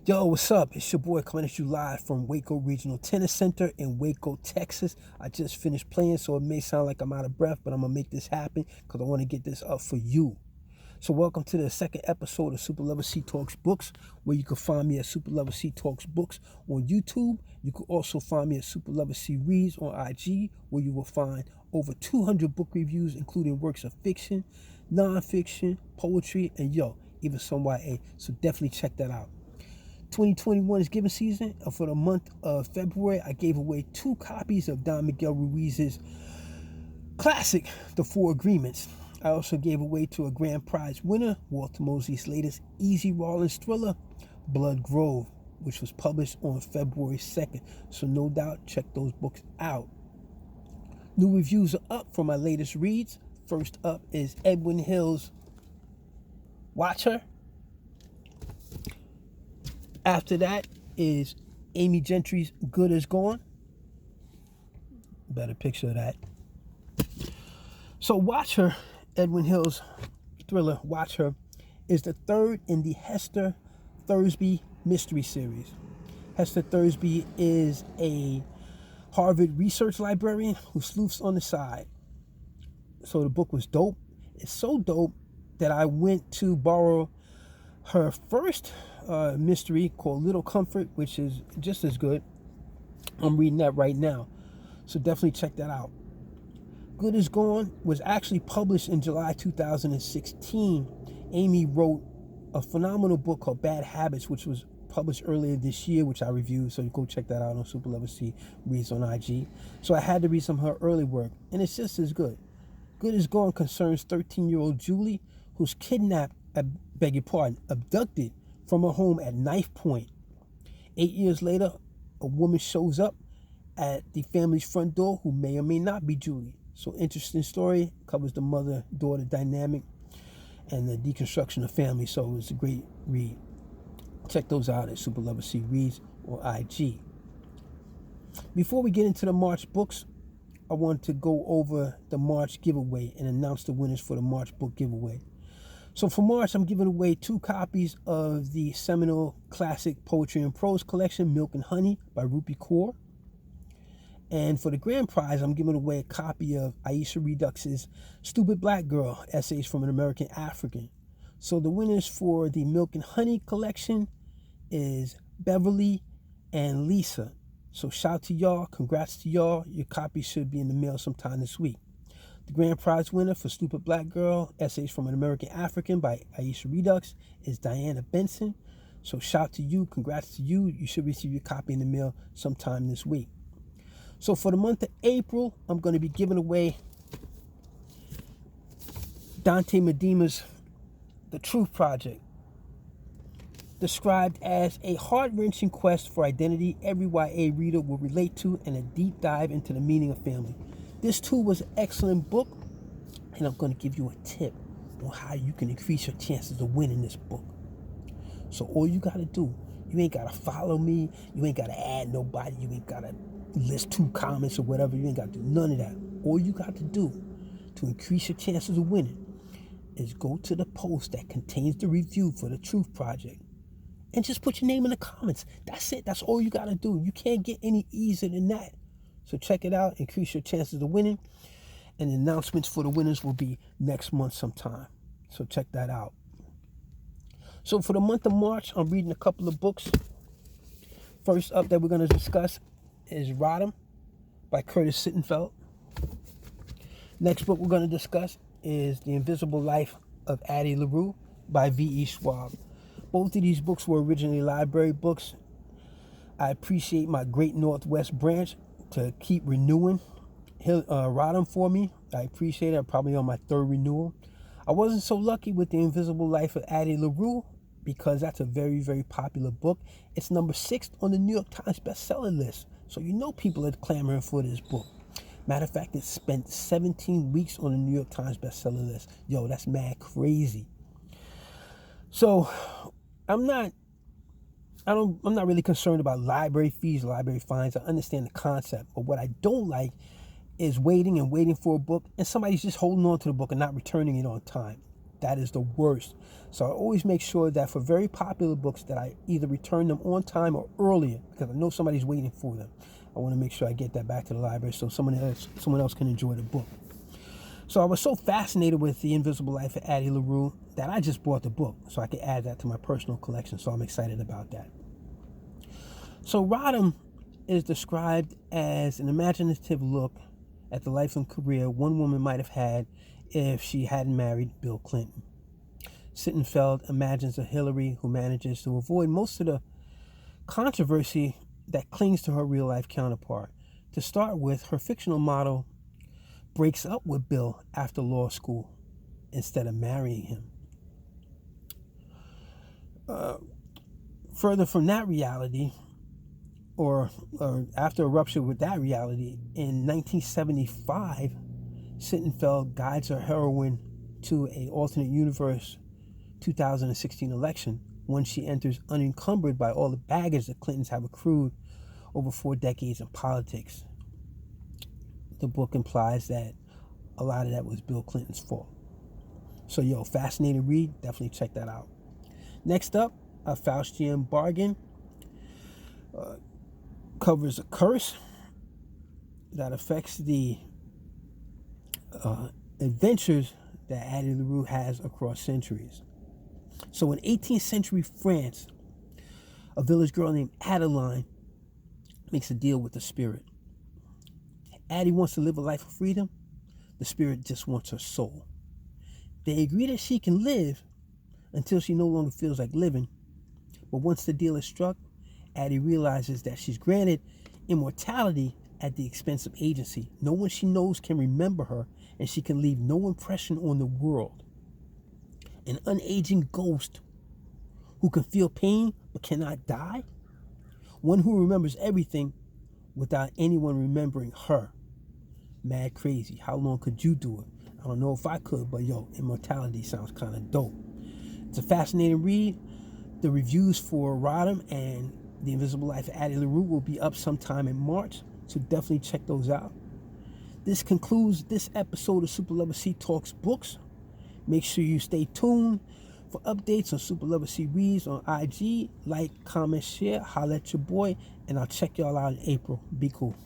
Yo, what's up? It's your boy coming at you live from Waco Regional Tennis Center in Waco, Texas. I just finished playing, so it may sound like I'm out of breath, but I'm going to make this happen because I want to get this up for you. So welcome to the second episode of Super Lover C Talks Books, where you can find me at Super Lover C Talks Books on YouTube. You can also find me at Super Lover C Reads on IG, where you will find over 200 book reviews, including works of fiction, nonfiction, poetry, and even some YA. So definitely check that out. 2021 is giving season, and for the month of February, I gave away 2 copies of Don Miguel Ruiz's classic, The Four Agreements. I also gave away to a grand prize winner, Walter Mosley's latest Easy Rawlins thriller, Blood Grove, which was published on February 2nd. So no doubt, check those books out. New reviews are up for my latest reads. First up is Edwin Hill's Watch Her. After that is Amy Gentry's Good Is Gone. Better picture of that. So Watch Her, Edwin Hill's thriller Watch Her, is the third in the Hester Thursby mystery series. Hester Thursby is a Harvard research librarian who sleuths on the side. So the book was dope. It's so dope that I went to borrow her first mystery called Little Comfort, which is just as good. I'm reading that right now, so definitely check that out. Good Is Gone was actually published in July 2016. Amy wrote a phenomenal book called Bad Habits, which was published earlier this year, which I reviewed, so you go check that out on Super Lover C Reads on IG. So I had to read some of her early work, and it's just as good. Good Is Gone concerns 13-year-old Julie, who's kidnapped, abducted from her home at knife point. 8 years later, a woman shows up at the family's front door who may or may not be Julie. So interesting story, covers the mother-daughter dynamic and the deconstruction of family. So it's a great read. Check those out at Super Lover C Reads or IG. Before we get into the March books, I want to go over the March giveaway and announce the winners for the March book giveaway. So for March, I'm giving away 2 copies of the seminal classic poetry and prose collection, Milk and Honey by Rupi Kaur. And for the grand prize, I'm giving away a copy of Aisha Redux's Stupid Black Girl, Essays from an American African. So the winners for the Milk and Honey collection is Beverly and Lisa. So shout to y'all, congrats to y'all. Your copy should be in the mail sometime this week. The grand prize winner for Stupid Black Girl, Essays from an American African by Aisha Redux is Diana Benson. So shout to you, congrats to you. You should receive your copy in the mail sometime this week. So for the month of April, I'm going to be giving away Dante Medema's The Truth Project, described as a heart-wrenching quest for identity every YA reader will relate to, and a deep dive into the meaning of family. This too was an excellent book, and I'm going to give you a tip on how you can increase your chances of winning this book. So all you got to do, you ain't got to follow me, you ain't got to add nobody, you ain't got to list 2 comments or whatever, you ain't got to do none of that. All you got to do to increase your chances of winning is go to the post that contains the review for the Truth Project and just put your name in the comments. That's it. That's all you got to do. You can't get any easier than that. So check it out, increase your chances of winning, and the announcements for the winners will be next month sometime. So check that out. So for the month of March, I'm reading a couple of books. First up that we're going to discuss is Rodham by Curtis Sittenfeld. Next book we're going to discuss is The Invisible Life of Addie LaRue by V.E. Schwab. Both of these books were originally library books. I appreciate my Great Northwest branch to keep renewing Rodham for me. I appreciate it. I'm probably on my 3rd renewal. I wasn't so lucky with The Invisible Life of Addie LaRue because that's a very, very popular book. It's number 6 on the New York Times bestseller list. So you know people are clamoring for this book. Matter of fact, it spent 17 weeks on the New York Times bestseller list. Yo, that's mad crazy. So I'm not really concerned about library fees, library fines. I understand the concept, but what I don't like is waiting for a book and somebody's just holding on to the book and not returning it on time. That is the worst. So I always make sure that for very popular books that I either return them on time or earlier, because I know somebody's waiting for them. I want to make sure I get that back to the library so someone else can enjoy the book. So I was so fascinated with The Invisible Life of Addie LaRue that I just bought the book so I could add that to my personal collection. So I'm excited about that. So Rodham is described as an imaginative look at the life and career one woman might have had if she hadn't married Bill Clinton. Sittenfeld imagines a Hillary who manages to avoid most of the controversy that clings to her real-life counterpart. To start with, her fictional model breaks up with Bill after law school instead of marrying him. Further from that reality, or after a rupture with that reality, in 1975, Sittenfeld guides her heroine to an alternate universe 2016 election, when she enters unencumbered by all the baggage the Clintons have accrued over 4 decades in politics. The book implies that a lot of that was Bill Clinton's fault. So, fascinating read. Definitely check that out. Next up, a Faustian Bargain covers a curse that affects the adventures that Addie LaRue has across centuries. So in 18th century France, a village girl named Adeline makes a deal with the spirit. Addie wants to live a life of freedom. The spirit just wants her soul. They agree that she can live until she no longer feels like living. But once the deal is struck, Addie realizes that she's granted immortality at the expense of agency. No one she knows can remember her, and she can leave no impression on the world. An unaging ghost who can feel pain but cannot die. One who remembers everything without anyone remembering her. Mad crazy. How long could you do it? I don't know if I could, but immortality sounds kind of dope. It's a fascinating read. The reviews for Rodham and The Invisible Life of Addie LaRue will be up sometime in March, so definitely check those out. This concludes this episode of Super Lover C Talks Books. Make sure you stay tuned for updates on Super Lover C Reads on IG. Like, comment, share, holla at your boy, and I'll check y'all out in April. Be cool.